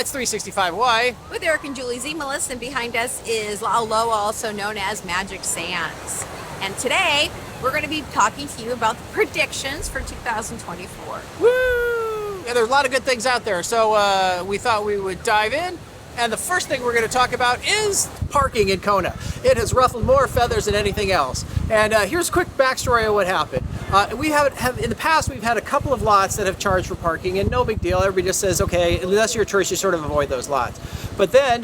It's 365 Hawaii. With Eric and Julie Zemelis, and behind us is La'aloa, also known as Magic Sands. And today, we're going to be talking to you about the predictions for 2024. Woo! And there's a lot of good things out there, so we thought we would dive in. And the first thing we're going to talk about is parking in Kona. It has ruffled more feathers than anything else. And here's a quick backstory of what happened. We have in the past, we've had a couple of lots that have charged for parking, and no big deal. Everybody just says, okay, unless you're a tourist, you sort of avoid those lots. But then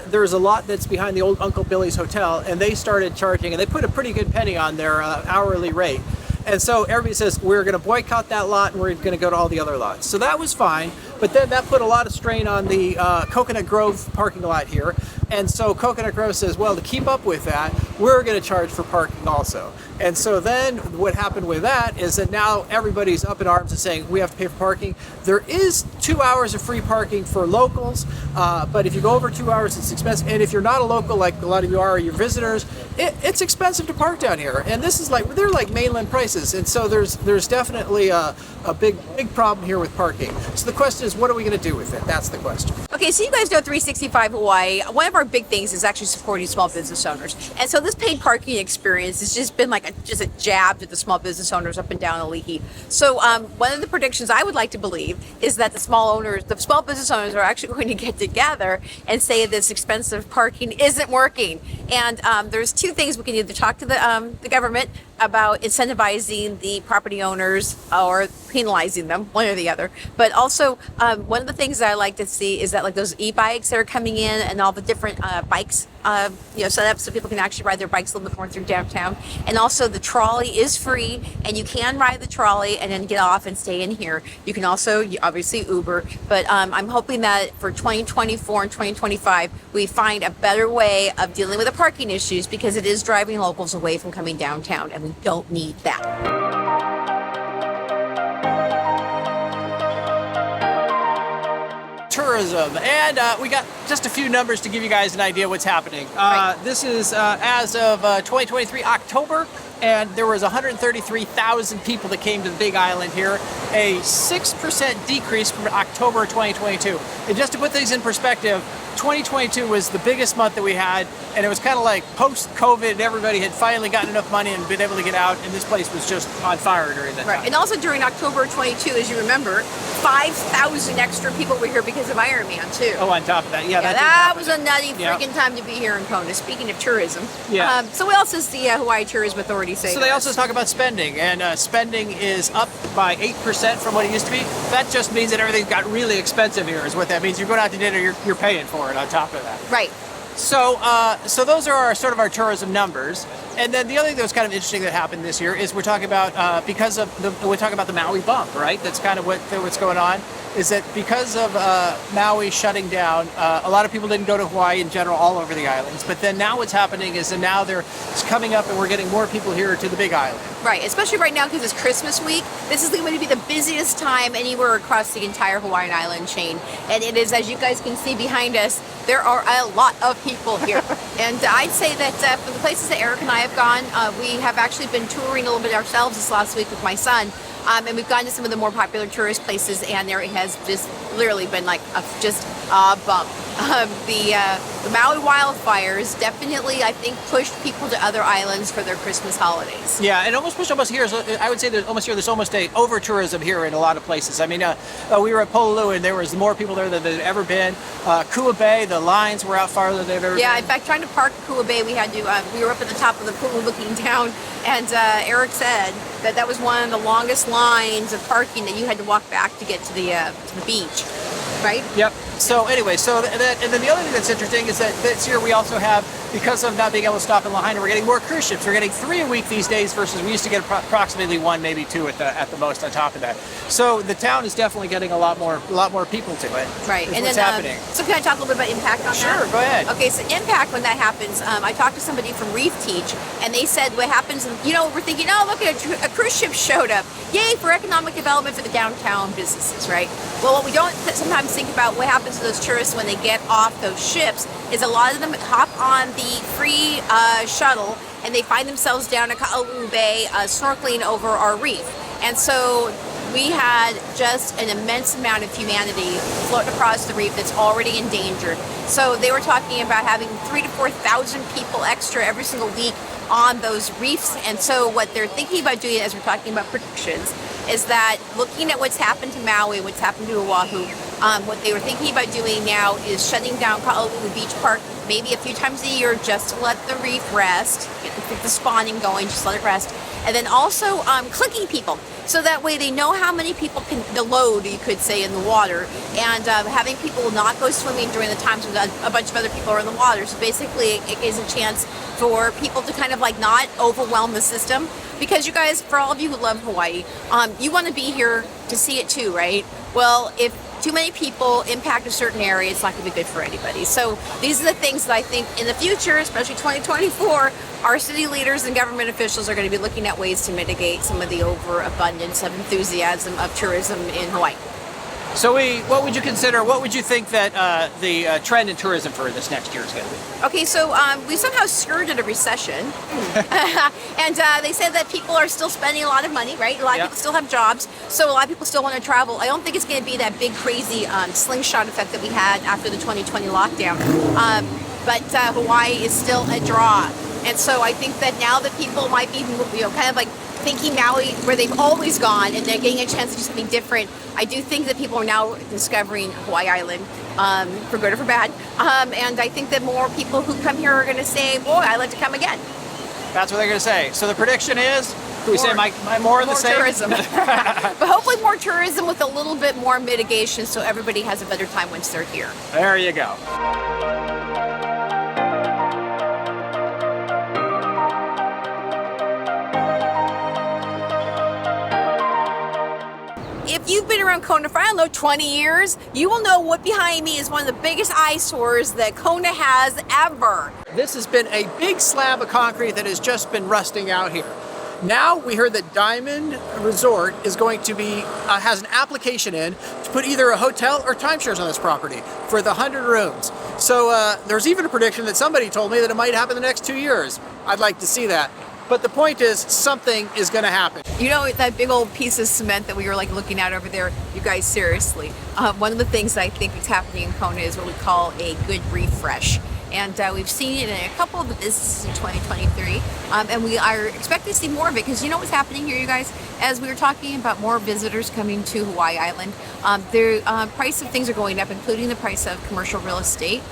there's a lot that's behind the old Uncle Billy's Hotel, and they started charging, and they put a pretty good penny on their hourly rate. And so everybody says, we're going to boycott that lot and we're going to go to all the other lots. So that was fine, but then that put a lot of strain on the Coconut Grove parking lot here. And so Coconut Grove says, well, to keep up with that, we're going to charge for parking also. And so then what happened with that is that now everybody's up in arms and saying we have to pay for parking. There is 2 hours of free parking for locals, but if you go over 2 hours, it's expensive. And if you're not a local, like a lot of you are, or you're visitors, it's expensive to park down here. And this is like, they're like mainland prices. And so there's definitely a big problem here with parking. So the question is, what are we going to do with it? That's the question. Okay, so you guys know 365 Hawaii. One of our big things is actually supporting small business owners. And so this paid parking experience has just been like just a jab to the small business owners up and down the Leahy. So one of the predictions I would like to believe is that the small business owners are actually going to get together and say this expensive parking isn't working. And there's two things we can either talk to the government about incentivizing the property owners or penalizing them, one or the other. But also, one of the things that I like to see is that like those e-bikes that are coming in and all the different bikes, set up so people can actually ride their bikes a little bit more through downtown. And also the trolley is free and you can ride the trolley and then get off and stay in here. You can also obviously Uber, but I'm hoping that for 2024 and 2025, we find a better way of dealing with the parking issues because it is driving locals away from coming downtown and we don't need that. Tourism, and we got just a few numbers to give you guys an idea what's happening. Right. This is as of 2023 October, and there was 133,000 people that came to the Big Island here, a 6% decrease from October 2022. And just to put things in perspective, 2022 was the biggest month that we had, and it was kind of like post-COVID, and everybody had finally gotten enough money and been able to get out, and this place was just on fire during that time. And also during October 22, as you remember, 5,000 extra people were here because of IronMan too. Oh, on top of that, that was a nutty freaking time to be here in Kona. Speaking of tourism, so what else does the Hawaii Tourism Authority say? So they also talk about spending, and spending is up by 8% from what it used to be. That just means that everything got really expensive here, is what that means. You're going out to dinner, you're paying for it on top of that. Right. So those are our tourism numbers. And then the other thing that was kind of interesting that happened this year is we're talking about we're talking about the Maui bump, right? That's kind of what's going on. Is that because of Maui shutting down, a lot of people didn't go to Hawaii in general all over the islands. But then now what's happening is that now they're coming up and we're getting more people here to the Big Island. Right, especially right now because it's Christmas week. This is going to be the busiest time anywhere across the entire Hawaiian island chain. And it is, as you guys can see behind us, there are a lot of people here. And I'd say that for the places that Eric and I have gone, we have actually been touring a little bit ourselves this last week with my son. And we've gone to some of the more popular tourist places, and there has just literally been like just a bump. The Maui wildfires definitely, I think, pushed people to other islands for their Christmas holidays. Yeah, and almost here. I would say there's almost a over tourism here in a lot of places. I mean, we were at Pololu, and there was more people there than there'd ever been. Kua Bay, the lines were out farther than they've ever been. Yeah, in fact, trying to park Kua Bay, we had to. We were up at the top of the pool looking down, and Eric said that was one of the longest lines of parking that you had to walk back to get to the beach. Right? Yep. So anyway, and then the other thing that's interesting is that this year we also have, because of not being able to stop in Lahaina, we're getting more cruise ships. We're getting 3 a week these days versus we used to get approximately 1, maybe 2 at the most on top of that. So the town is definitely getting a lot more people to it. Right. And what's happening. So can I talk a little bit about impact on that? Sure, go ahead. Okay, so impact when that happens, I talked to somebody from Reef Teach, and they said what happens, we're thinking, oh, look, a cruise ship showed up. Yay, for economic development for the downtown businesses, right? Well, what we don't sometimes think about what happens to those tourists when they get off those ships is a lot of them hop on the free shuttle and they find themselves down at Kailua Bay snorkeling over our reef. And so we had just an immense amount of humanity floating across the reef that's already endangered. So they were talking about having 3,000 to 4,000 people extra every single week on those reefs. And so what they're thinking about doing, as we're talking about predictions, is that looking at what's happened to Maui, what's happened to Oahu, what they were thinking about doing now is shutting down Kailua Beach Park maybe a few times a year just to let the reef rest, get the spawning going, just let it rest. And then also clicking people. So that way they know how many people can, the load, you could say, in the water. And having people not go swimming during the times when a bunch of other people are in the water. So basically it gives a chance for people to kind of like not overwhelm the system. Because you guys, for all of you who love Hawaii, you want to be here to see it too, right? Well, if too many people impact a certain area, it's not going to be good for anybody. So these are the things that I think in the future, especially 2024, our city leaders and government officials are going to be looking at ways to mitigate some of the overabundance of enthusiasm of tourism in Hawaii. So what would you consider, what would you think that the trend in tourism for this next year is going to be? Okay, so we somehow skirted a recession. And they said that people are still spending a lot of money, right? A lot of people still have jobs, so a lot of people still want to travel. I don't think it's going to be that big, crazy slingshot effect that we had after the 2020 lockdown. But Hawaii is still a draw. And so I think that now that people might be, kind of like thinking Maui, where they've always gone, and they're getting a chance to do something different, I do think that people are now discovering Hawaii Island, for good or for bad. And I think that more people who come here are going to say, boy, I'd like to come again. That's what they're going to say. So the prediction is, do we say more of the same? Tourism. But hopefully more tourism with a little bit more mitigation so everybody has a better time once they're here. There you go. If you've been around Kona for, I don't know, 20 years, you will know what behind me is one of the biggest eyesores that Kona has ever. This has been a big slab of concrete that has just been rusting out here. Now we heard that Diamond Resort is going to be, has an application in to put either a hotel or timeshares on this property for the 100 rooms. So there's even a prediction that somebody told me that it might happen in the next 2 years. I'd like to see that. But the point is, something is going to happen. You know that big old piece of cement that we were like looking at over there? You guys, seriously. One of the things that I think is happening in Kona is what we call a good refresh. And we've seen it in a couple of the businesses in 2023. And we are expecting to see more of it, because you know what's happening here, you guys? As we were talking about more visitors coming to Hawaii Island, the price of things are going up, including the price of commercial real estate,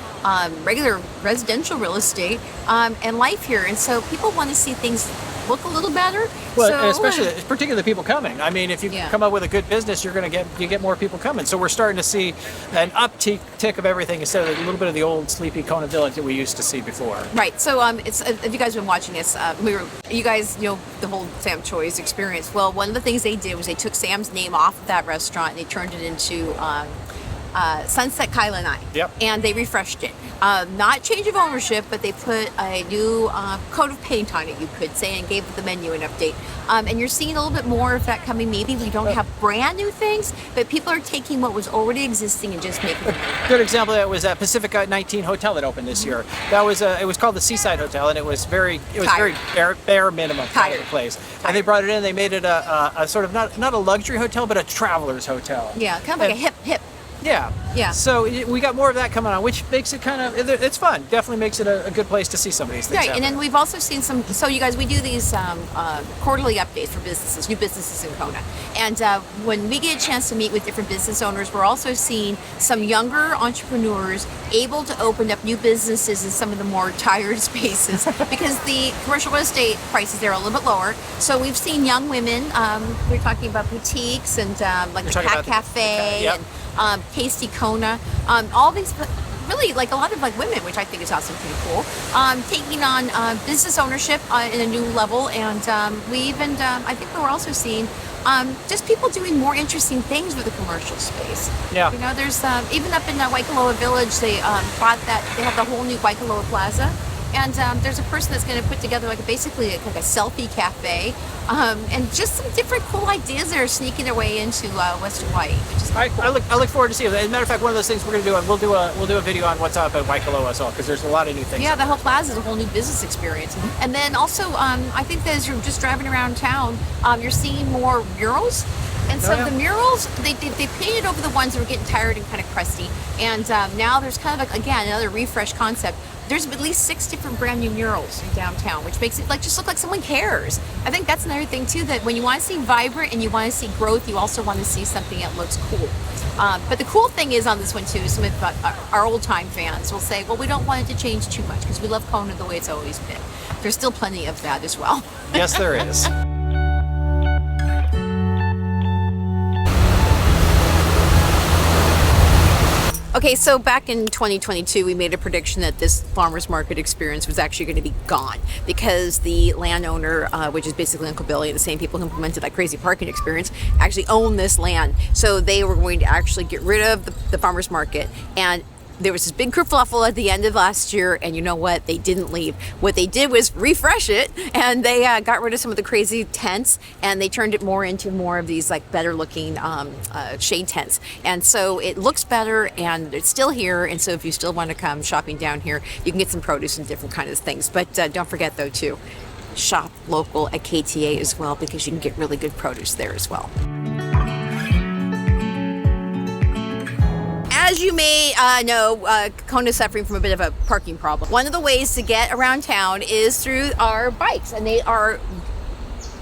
regular residential real estate, and life here. And so people want to see things look a little better. Well, so, especially, particularly the people coming. I mean, if you come up with a good business, you get more people coming. So we're starting to see an uptick of everything instead of a little bit of the old sleepy Kona Village that we used to see before. Right. So it's if you guys have been watching this, you guys know the whole Sam Choi's experience. Well, one of the things they did was they took Sam's name off of that restaurant and they turned it into Sunset Kailua. Yep. And they refreshed it. Not change of ownership, but they put a new coat of paint on it, you could say, and gave the menu an update. And you're seeing a little bit more of that coming. Maybe we don't have brand new things, but people are taking what was already existing and just making it. Good example of that was that Pacifica 19 hotel that opened this year. That was it was called the Seaside Hotel, and it was very bare minimum kind of place. And they brought it in. They made it a sort of not a luxury hotel, but a traveler's hotel. Yeah, kind of like a hip. Yeah. Yeah. So we got more of that coming on, which makes it kind of, it's fun. Definitely makes it a good place to see some of these things. Right, and then we've also seen some, so you guys, we do these quarterly updates for businesses, new businesses in Kona. And when we get a chance to meet with different business owners, we're also seeing some younger entrepreneurs able to open up new businesses in some of the more tired spaces because the commercial real estate prices there are a little bit lower. So we've seen young women, we're talking about boutiques and like the Cat Cafe and Tasty Kona, all these, really like a lot of like women, which I think is also pretty cool, taking on business ownership in a new level. And we even, I think we're also seeing just people doing more interesting things with the commercial space. Yeah. You know, there's even up in Waikoloa Village, they bought that, they have the whole new Waikoloa Plaza. And there's a person that's going to put together basically like a selfie cafe, and just some different cool ideas that are sneaking their way into West Hawaii, which is cool. I look forward to seeing it. As a matter of fact, one of those things we're going to do, and we'll do a video on what's up at Waikoloa as well, because there's a lot of new things. Yeah, the whole plaza is a whole new business experience. And then also, I think that as you're just driving around town, you're seeing more murals. And so yeah. the murals, they painted over the ones that were getting tired and kind of crusty. And now there's kind of, again, another refresh concept. There's at least 6 different brand new murals in downtown, which makes it just look like someone cares. I think that's another thing too, that when you want to see vibrant and you want to see growth, you also want to see something that looks cool. But the cool thing is on this one too, some of our old time fans will say, well, we don't want it to change too much because we love Kona the way it's always been. There's still plenty of that as well. Yes, there is. Okay, so back in 2022, we made a prediction that this farmers market experience was actually going to be gone because the landowner, which is basically Uncle Billy, the same people who implemented that crazy parking experience, actually own this land. So they were going to actually get rid of the farmers market, and there was this big kerfuffle at the end of last year, and you know what? They didn't leave. What they did was refresh it, and they got rid of some of the crazy tents, and they turned it more into more of these like better looking shade tents. And so it looks better, and it's still here. And so if you still want to come shopping down here, you can get some produce and different kinds of things. But don't forget though too, shop local at KTA as well, because you can get really good produce there as well. As you may know, Kona is suffering from a bit of a parking problem. One of the ways to get around town is through our bikes, and they are,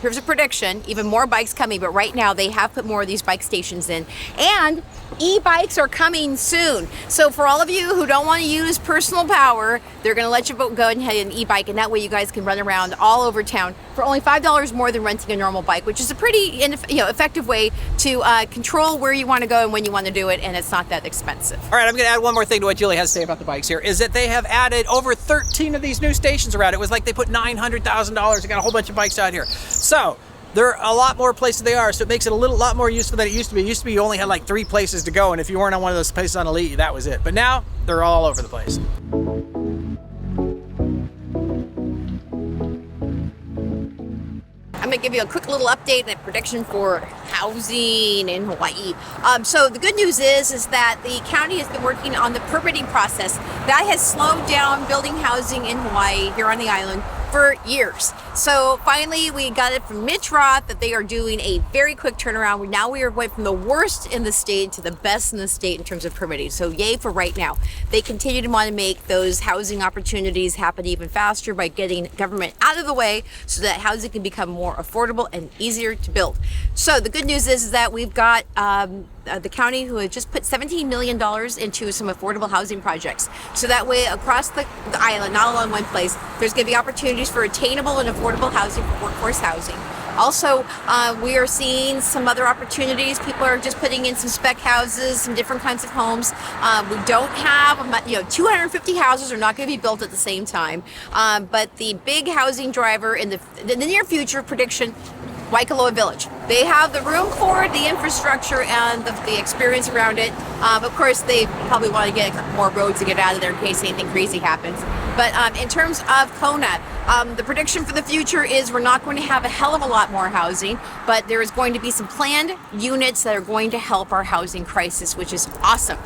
here's a prediction, even more bikes coming, but right now they have put more of these bike stations in, and e-bikes are coming soon. So for all of you who don't want to use personal power, they're going to let you go ahead and have an e-bike, and that way you guys can run around all over town for only $5 more than renting a normal bike, which is a pretty effective way to control where you want to go and when you want to do it, and it's not that expensive. All right, I'm going to add one more thing to what Julie has to say about the bikes here, is that they have added over 13 of these new stations around. It was like they put $900,000, they got a whole bunch of bikes out here. So there are a lot more places they are, so it makes it a lot more useful than it used to be. It used to be you only had like 3 places to go, and if you weren't on one of those places on Elite, that was it. But now they're all over the place. I'm going to give you a quick little update and a prediction for housing in Hawaii. So the good news is that the county has been working on the permitting process. That has slowed down building housing in Hawaii, here on the island, for years. So finally we got it from Mitch Roth that they are doing a very quick turnaround. Now we are going from the worst in the state to the best in the state in terms of permitting. So yay for right now. They continue to want to make those housing opportunities happen even faster by getting government out of the way so that housing can become more affordable and easier to build. So the good news is that we've got the county who had just put $17 million into some affordable housing projects. So that way across the island, not all in one place, there's going to be opportunities for attainable and affordable housing for workforce housing. Also, we are seeing some other opportunities. People are just putting in some spec houses, some different kinds of homes. We don't have, 250 houses are not going to be built at the same time. But the big housing driver in the near future prediction, Waikoloa Village. They have the room for it, the infrastructure, and the experience around it. Of course, they probably want to get a couple more roads to get out of there in case anything crazy happens. But in terms of Kona, the prediction for the future is we're not going to have a hell of a lot more housing, but there is going to be some planned units that are going to help our housing crisis, which is awesome.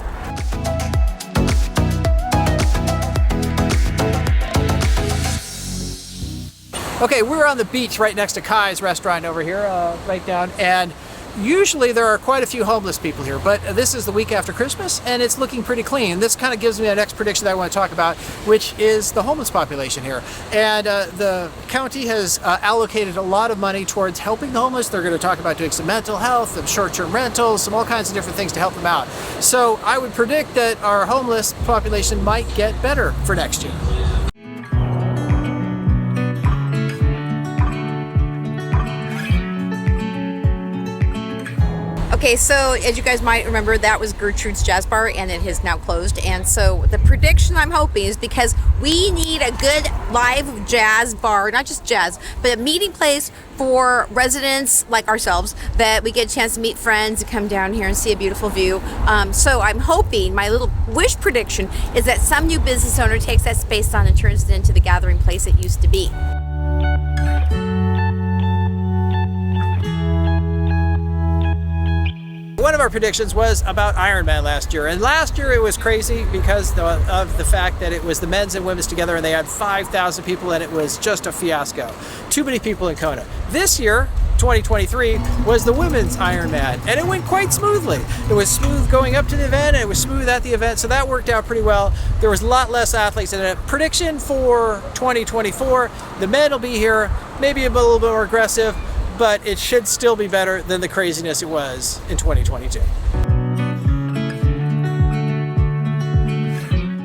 Okay, we're on the beach right next to Kai's restaurant over here, right down, and usually there are quite a few homeless people here, but this is the week after Christmas and it's looking pretty clean. This kind of gives me the next prediction that I want to talk about, which is the homeless population here. And the county has allocated a lot of money towards helping the homeless. They're going to talk about doing some mental health and short-term rentals, some all kinds of different things to help them out. So I would predict that our homeless population might get better for next year. Okay, so as you guys might remember, that was Gertrude's Jazz Bar, and it has now closed. And so the prediction I'm hoping is, because we need a good live jazz bar, not just jazz, but a meeting place for residents like ourselves, that we get a chance to meet friends and come down here and see a beautiful view. So I'm hoping, my little wish prediction is that some new business owner takes that space on and turns it into the gathering place it used to be. One of our predictions was about IronMan last year, and last year it was crazy because of the fact that it was the men's and women's together, and they had 5,000 people, and it was just a fiasco. Too many people in Kona. This year, 2023 was the women's Ironman, and it went quite smoothly. It was smooth going up to the event, and it was smooth at the event, so that worked out pretty well. There was a lot less athletes in it. Prediction for 2024, the men will be here, maybe a little bit more aggressive, but it should still be better than the craziness it was in 2022.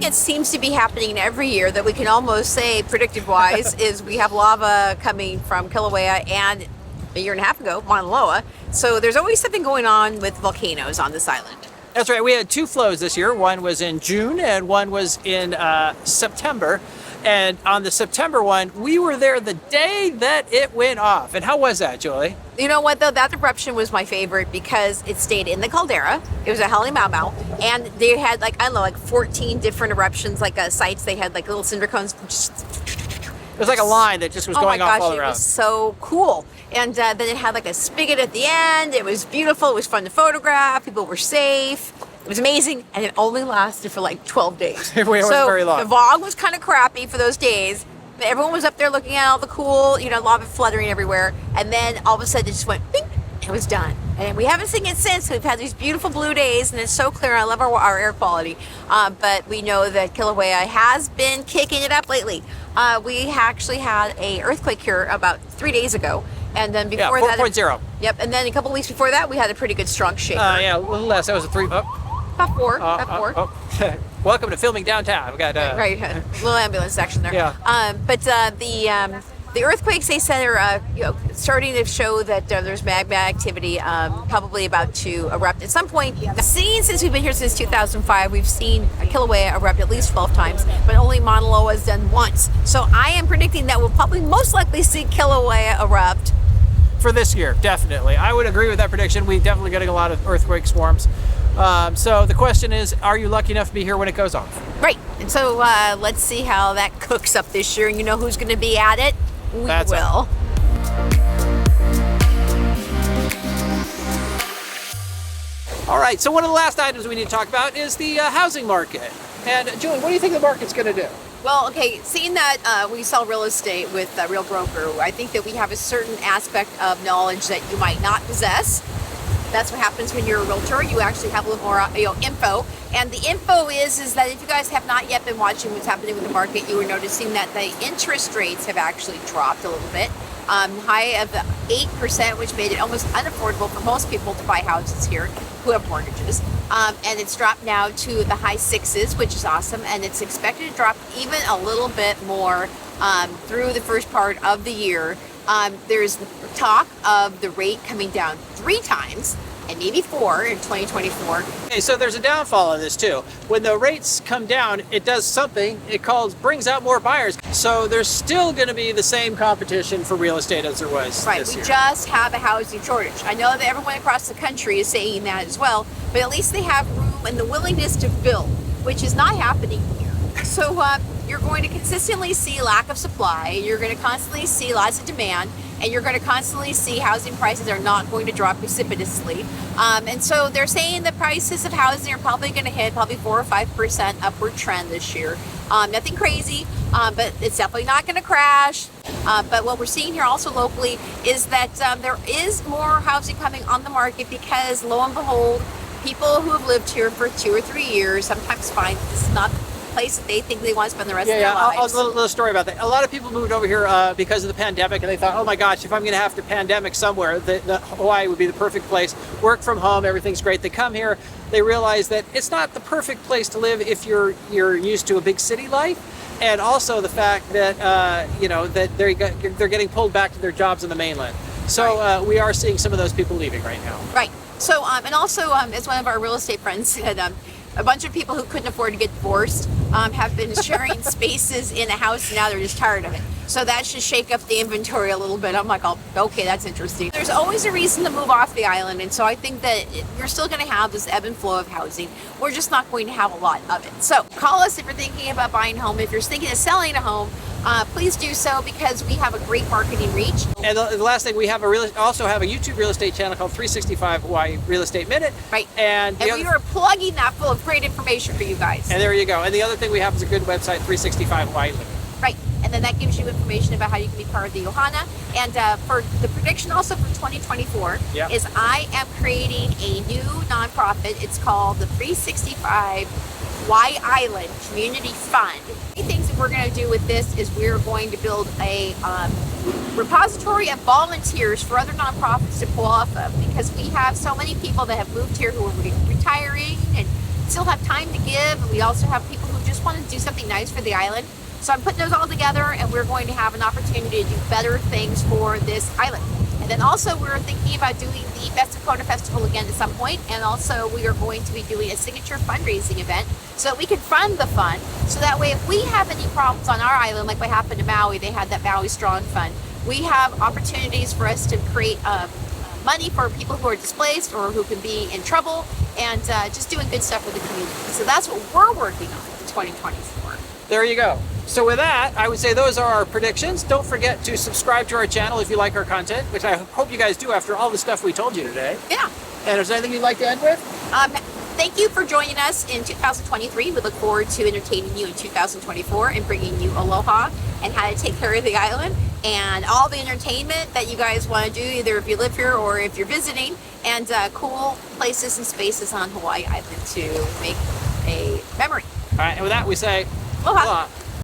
It seems to be happening every year that we can almost say, predictive-wise, is we have lava coming from Kilauea and a year and a half ago, Mauna Loa. So there's always something going on with volcanoes on this island. That's right. We had 2 flows this year. One was in June and one was in September. And on the September one, we were there the day that it went off. And how was that, Julie? You know what, though? That eruption was my favorite because it stayed in the caldera. It was a Hale Mau Mau. And they had, like, I don't know, like 14 different eruptions, like sites. They had, like, little cinder cones. It was like a line that just was going off all around. It was so cool. And then it had, like, a spigot at the end. It was beautiful. It was fun to photograph. People were safe. It was amazing, and it only lasted for like 12 days. It wasn't very long. The vlog was kind of crappy for those days. But everyone was up there looking at all the cool, lava fluttering everywhere. And then all of a sudden it just went bing, and it was done. And we haven't seen it since. We've had these beautiful blue days, and it's so clear. I love our air quality. But we know that Kilauea has been kicking it up lately. We actually had an earthquake here about 3 days ago. And then before 4.0. Yep, and then a couple weeks before that, we had a pretty good strong shaker. Yeah, a little less. That was a 3. About 4. About 4. Welcome to filming downtown. We got right, a little ambulance section there. Yeah. But the earthquakes, they said, are starting to show that there's magma activity, probably about to erupt at some point. Since we've been here since 2005, we've seen Kilauea erupt at least 12 times, but only Mauna Loa has done once. So I am predicting that we'll probably most likely see Kilauea erupt for this year, definitely. I would agree with that prediction. We're definitely getting a lot of earthquake swarms. So the question is, are you lucky enough to be here when it goes off? Right. And so let's see how that cooks up this year. And you know who's going to be at it? We will. All right. So one of the last items we need to talk about is the housing market. And Julie, what do you think the market's going to do? Well, okay, seeing that we sell real estate with a real broker, I think that we have a certain aspect of knowledge that you might not possess. That's what happens when you're a realtor. You actually have a little more info. And the info is that if you guys have not yet been watching what's happening with the market, you were noticing that the interest rates have actually dropped a little bit. High of 8%, which made it almost unaffordable for most people to buy houses here who have mortgages. And it's dropped now to the high 6s, which is awesome. And it's expected to drop even a little bit more through the first part of the year. There's talk of the rate coming down 3 times and maybe 4 in 2024. Okay, so there's a downfall on this too. When the rates come down, it does something. It brings out more buyers. So there's still going to be the same competition for real estate as there was this year. We just have a housing shortage. I know that everyone across the country is saying that as well, but at least they have room and the willingness to build, which is not happening here. So you're going to consistently see lack of supply. You're going to constantly see lots of demand. And you're going to constantly see housing prices are not going to drop precipitously. And so they're saying the prices of housing are probably going to hit probably 4 or 5% upward trend this year. Nothing crazy, but it's definitely not going to crash. But what we're seeing here also locally is that there is more housing coming on the market because, lo and behold, people who have lived here for 2 or 3 years sometimes find this is not place that they think they want to spend the rest of their lives. A little story about that. A lot of people moved over here because of the pandemic, and they thought, oh my gosh, if I'm going to have to pandemic somewhere, the Hawaii would be the perfect place. Work from home, everything's great. They come here, they realize that it's not the perfect place to live if you're used to a big city life, and also the fact that that they're getting pulled back to their jobs in the mainland. So we are seeing some of those people leaving right now. Right. So and also as one of our real estate friends said, a bunch of people who couldn't afford to get divorced have been sharing spaces in a house, and now they're just tired of it. So that should shake up the inventory a little bit. I'm like, oh, okay, that's interesting. There's always a reason to move off the island, and so I think that you're still going to have this ebb and flow of housing. We're just not going to have a lot of it. So call us if you're thinking about buying a home. If you're thinking of selling a home, please do so because we have a great marketing reach. And the last thing, we have also have a YouTube real estate channel called 365 Hawaii Real Estate Minute. Right. And we are plugging that full of great information for you guys. And there you go. And the other thing we have is a good website, 365 Hawaii Living. Right. and then that gives you information about how you can be part of the Ohana. And for the prediction also for 2024 Yep. is I am creating a new nonprofit. It's called the 365 Y Island Community Fund. The things that we're going to do with this is we're going to build a repository of volunteers for other nonprofits to pull off of, because we have so many people that have moved here who are retiring and still have time to give, and we also have people who just want to do something nice for the island. So I'm putting those all together, and we're going to have an opportunity to do better things for this island. And then also we're thinking about doing the Best of Kona Festival again at some point, and also we are going to be doing a signature fundraising event so that we can fund the fund, so that way if we have any problems on our island, like what happened to Maui, they had that Maui Strong Fund, we have opportunities for us to create money for people who are displaced or who can be in trouble, and just doing good stuff for the community. So that's what we're working on in 2024. There you go. So with that, I would say those are our predictions. Don't forget to subscribe to our channel if you like our content, which I hope you guys do after all the stuff we told you today. Yeah. And is there anything you'd like to end with? Thank you for joining us in 2023. We look forward to entertaining you in 2024 and bringing you aloha and how to take care of the island and all the entertainment that you guys want to do, either if you live here or if you're visiting, and cool places and spaces on Hawaii Island to make a memory. All right, and with that we say Aloha. aloha.